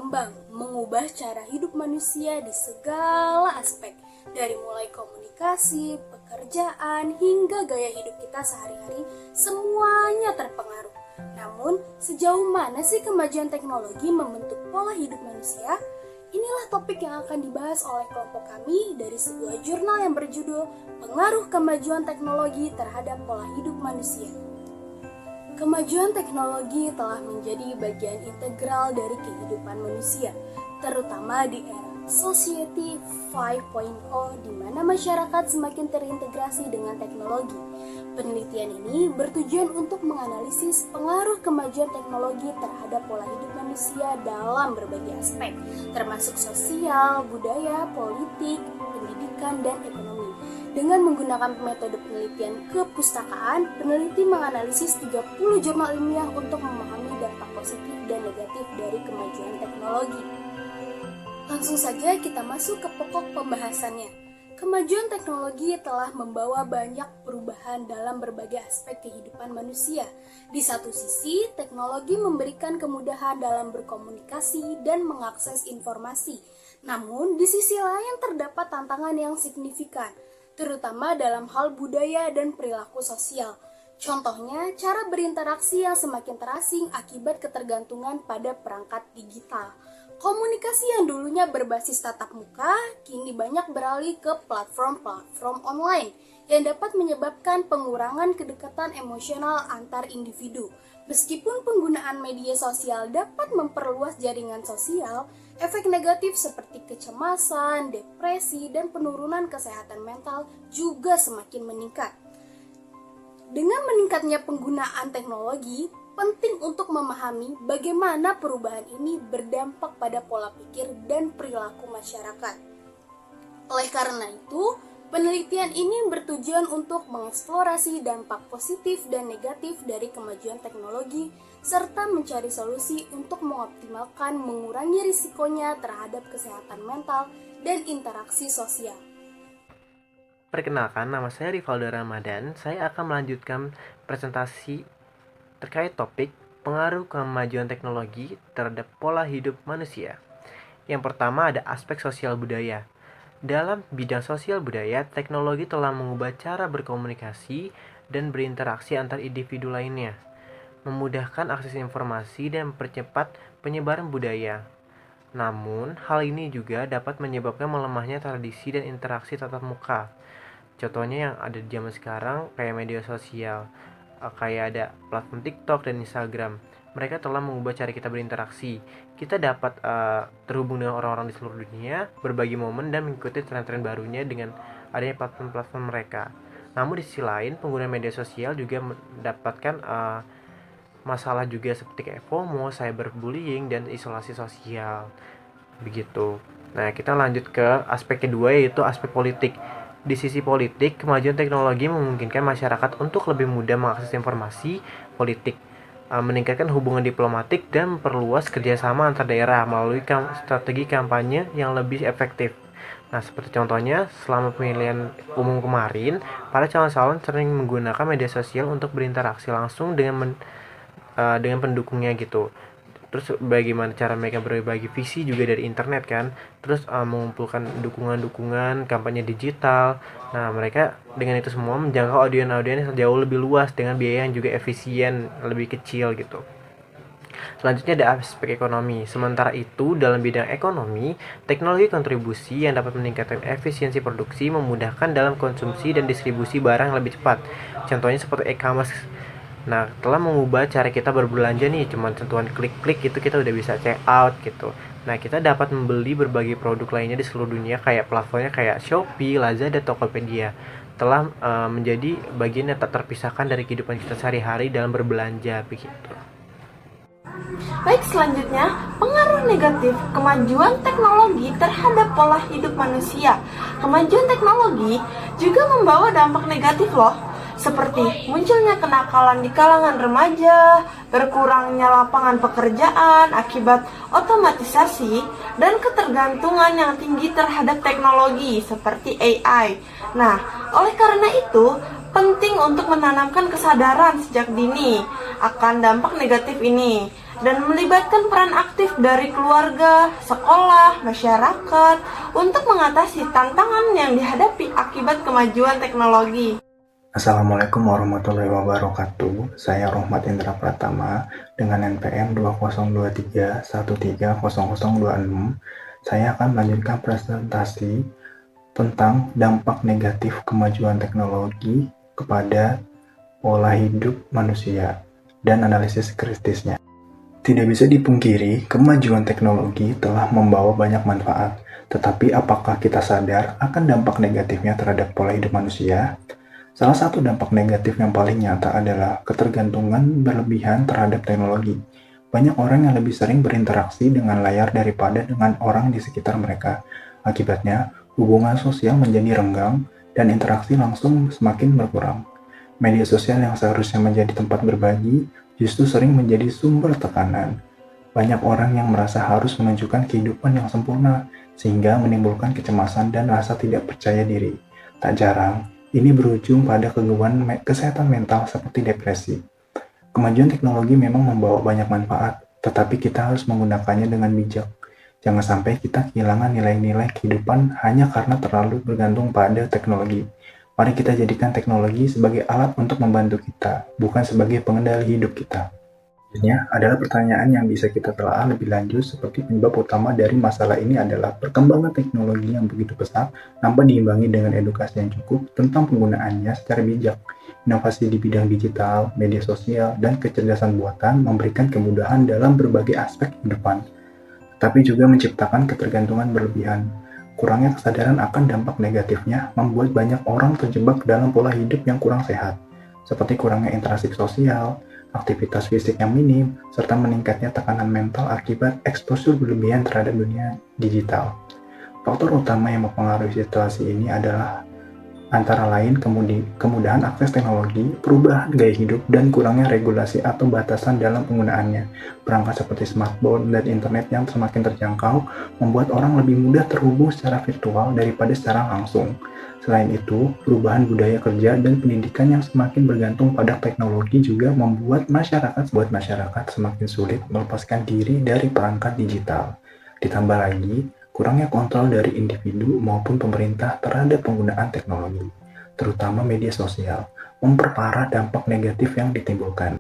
berkembang, mengubah cara hidup manusia di segala aspek, dari mulai komunikasi, pekerjaan, hingga gaya hidup kita sehari-hari, semuanya terpengaruh. Namun, sejauh mana sih kemajuan teknologi membentuk pola hidup manusia? Inilah topik yang akan dibahas oleh kelompok kami dari sebuah jurnal yang berjudul Pengaruh Kemajuan Teknologi Terhadap Pola Hidup Manusia. Kemajuan teknologi telah menjadi bagian integral dari kehidupan manusia, terutama di era Society 5.0 di mana masyarakat semakin terintegrasi dengan teknologi. Penelitian ini bertujuan untuk menganalisis pengaruh kemajuan teknologi terhadap pola hidup manusia dalam berbagai aspek, termasuk sosial, budaya, politik, pendidikan, dan ekonomi. Dengan menggunakan metode penelitian kepustakaan, peneliti menganalisis 30 jurnal ilmiah untuk memahami dampak positif dan negatif dari kemajuan teknologi. Langsung saja kita masuk ke pokok pembahasannya. Kemajuan teknologi telah membawa banyak perubahan dalam berbagai aspek kehidupan manusia. Di satu sisi, teknologi memberikan kemudahan dalam berkomunikasi dan mengakses informasi. Namun, di sisi lain terdapat tantangan yang signifikan, terutama dalam hal budaya dan perilaku sosial. Contohnya, cara berinteraksi yang semakin terasing akibat ketergantungan pada perangkat digital. Komunikasi yang dulunya berbasis tatap muka, kini banyak beralih ke platform-platform online yang dapat menyebabkan pengurangan kedekatan emosional antar individu. Meskipun penggunaan media sosial dapat memperluas jaringan sosial, efek negatif seperti kecemasan, depresi, dan penurunan kesehatan mental juga semakin meningkat. Dengan meningkatnya penggunaan teknologi, penting untuk memahami bagaimana perubahan ini berdampak pada pola pikir dan perilaku masyarakat. Oleh karena itu, penelitian ini bertujuan untuk mengeksplorasi dampak positif dan negatif dari kemajuan teknologi, serta mencari solusi untuk mengoptimalkan mengurangi risikonya terhadap kesehatan mental dan interaksi sosial. Perkenalkan, nama saya Rivaldo Ramadan. Saya akan melanjutkan presentasi terkait topik pengaruh kemajuan teknologi terhadap pola hidup manusia. Yang pertama ada aspek sosial budaya. Dalam bidang sosial budaya, teknologi telah mengubah cara berkomunikasi dan berinteraksi antar individu lainnya, memudahkan akses informasi dan mempercepat penyebaran budaya. Namun, hal ini juga dapat menyebabkan melemahnya tradisi dan interaksi tatap muka. Contohnya yang ada di zaman sekarang kayak media sosial, kayak ada platform TikTok dan Instagram. Mereka telah mengubah cara kita berinteraksi. Kita dapat terhubung dengan orang-orang di seluruh dunia, berbagi momen dan mengikuti tren-tren barunya dengan adanya platform-platform mereka. Namun di sisi lain, pengguna media sosial juga mendapatkan masalah juga seperti kayak FOMO, cyberbullying, dan isolasi sosial. Begitu. Nah, kita lanjut ke aspek kedua, yaitu aspek politik. Di sisi politik, kemajuan teknologi memungkinkan masyarakat untuk lebih mudah mengakses informasi politik, meningkatkan hubungan diplomatik, dan memperluas kerjasama antar daerah melalui strategi kampanye yang lebih efektif. Nah, seperti contohnya, selama pemilihan umum kemarin, para calon-calon sering menggunakan media sosial untuk berinteraksi langsung dengan pendukungnya gitu. Terus bagaimana cara mereka berbagi visi juga dari internet kan. Terus mengumpulkan dukungan-dukungan kampanye digital. Nah, mereka dengan itu semua menjangkau audiens yang jauh lebih luas dengan biaya yang juga efisien, lebih kecil gitu. Selanjutnya ada aspek ekonomi. Sementara itu, dalam bidang ekonomi, teknologi kontribusi yang dapat meningkatkan efisiensi produksi, memudahkan dalam konsumsi dan distribusi barang yang lebih cepat. Contohnya seperti e-commerce. Nah, telah mengubah cara kita berbelanja nih, cuman sentuhan klik-klik itu kita udah bisa check out gitu. Nah, kita dapat membeli berbagai produk lainnya di seluruh dunia kayak platformnya kayak Shopee, Lazada, Tokopedia. Telah menjadi bagian yang tak terpisahkan dari kehidupan kita sehari-hari dalam berbelanja begitu. Baik, selanjutnya, pengaruh negatif kemajuan teknologi terhadap pola hidup manusia. Kemajuan teknologi juga membawa dampak negatif loh, seperti munculnya kenakalan di kalangan remaja, berkurangnya lapangan pekerjaan akibat otomatisasi, dan ketergantungan yang tinggi terhadap teknologi seperti AI. Nah, oleh karena itu, penting untuk menanamkan kesadaran sejak dini akan dampak negatif ini. dan melibatkan peran aktif dari keluarga, sekolah, masyarakat untuk mengatasi tantangan yang dihadapi akibat kemajuan teknologi. Assalamualaikum warahmatullahi wabarakatuh. Saya Rohmat Indra Pratama dengan NPM 2023130026. Saya akan melanjutkan presentasi tentang dampak negatif kemajuan teknologi kepada pola hidup manusia dan analisis kritisnya. Tidak bisa dipungkiri, kemajuan teknologi telah membawa banyak manfaat, tetapi apakah kita sadar akan dampak negatifnya terhadap pola hidup manusia? Salah satu dampak negatif yang paling nyata adalah ketergantungan berlebihan terhadap teknologi. Banyak orang yang lebih sering berinteraksi dengan layar daripada dengan orang di sekitar mereka. Akibatnya, hubungan sosial menjadi renggang dan interaksi langsung semakin berkurang. Media sosial yang seharusnya menjadi tempat berbagi justru sering menjadi sumber tekanan. Banyak orang yang merasa harus menunjukkan kehidupan yang sempurna, sehingga menimbulkan kecemasan dan rasa tidak percaya diri. Tak jarang, ini berujung pada gangguan kesehatan mental seperti depresi. Kemajuan teknologi memang membawa banyak manfaat, tetapi kita harus menggunakannya dengan bijak. Jangan sampai kita kehilangan nilai-nilai kehidupan hanya karena terlalu bergantung pada teknologi. Mari kita jadikan teknologi sebagai alat untuk membantu kita, bukan sebagai pengendali hidup kita. Selanjutnya adalah pertanyaan yang bisa kita telah lebih lanjut, seperti penyebab utama dari masalah ini adalah perkembangan teknologi yang begitu pesat tanpa diimbangi dengan edukasi yang cukup tentang penggunaannya secara bijak. Inovasi di bidang digital, media sosial, dan kecerdasan buatan memberikan kemudahan dalam berbagai aspek kehidupan, tapi juga menciptakan ketergantungan berlebihan. Kurangnya kesadaran akan dampak negatifnya membuat banyak orang terjebak dalam pola hidup yang kurang sehat, seperti kurangnya interaksi sosial, aktivitas fisik yang minim, serta meningkatnya tekanan mental akibat eksposur berlebihan terhadap dunia digital. Faktor utama yang mempengaruhi situasi ini adalah antara lain kemudahan akses teknologi, perubahan gaya hidup, dan kurangnya regulasi atau batasan dalam penggunaannya. Perangkat seperti smartphone dan internet yang semakin terjangkau membuat orang lebih mudah terhubung secara virtual daripada secara langsung. Selain itu, perubahan budaya kerja dan pendidikan yang semakin bergantung pada teknologi juga membuat masyarakat semakin sulit melepaskan diri dari perangkat digital. Ditambah lagi, kurangnya kontrol dari individu maupun pemerintah terhadap penggunaan teknologi, terutama media sosial, memperparah dampak negatif yang ditimbulkan.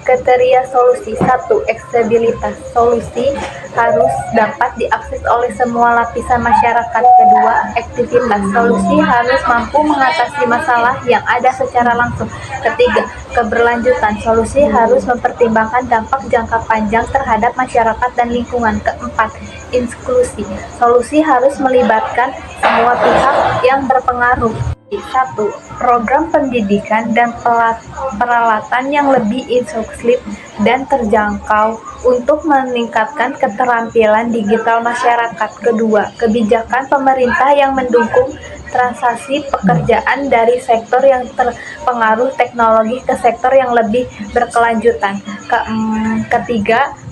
Kriteria solusi 1. Aksesibilitas. Solusi harus dapat diakses oleh semua lapisan masyarakat. 2. Efektivitas. Solusi harus mampu mengatasi masalah yang ada secara langsung. 3. Keberlanjutan. Solusi harus mempertimbangkan dampak jangka panjang terhadap masyarakat dan lingkungan. 4. Inklusi. Solusi harus melibatkan semua pihak yang berpengaruh. 1. Program pendidikan dan peralatan yang lebih inklusif dan terjangkau untuk meningkatkan keterampilan digital masyarakat. 2. Kebijakan pemerintah yang mendukung transaksi pekerjaan dari sektor yang terpengaruh teknologi ke sektor yang lebih berkelanjutan. 3.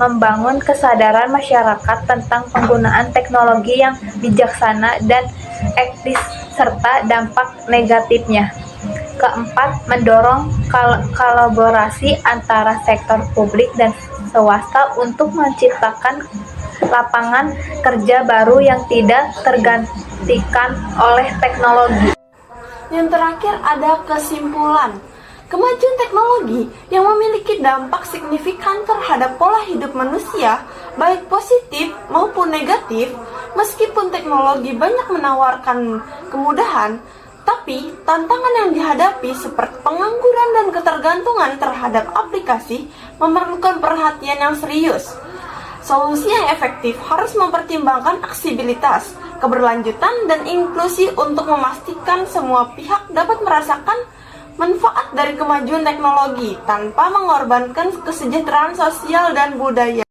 Membangun kesadaran masyarakat tentang penggunaan teknologi yang bijaksana dan etis serta dampak negatifnya. 4. Mendorong kolaborasi antara sektor publik dan swasta untuk menciptakan lapangan kerja baru yang tidak tergantikan oleh teknologi. Yang terakhir ada kesimpulan. Kemajuan teknologi yang memiliki dampak signifikan terhadap pola hidup manusia, baik positif maupun negatif. Meskipun teknologi banyak menawarkan kemudahan, tapi tantangan yang dihadapi seperti pengangguran dan ketergantungan terhadap aplikasi memerlukan perhatian yang serius. Solusi yang efektif harus mempertimbangkan aksesibilitas, keberlanjutan, dan inklusi untuk memastikan semua pihak dapat merasakan manfaat dari kemajuan teknologi tanpa mengorbankan kesejahteraan sosial dan budaya.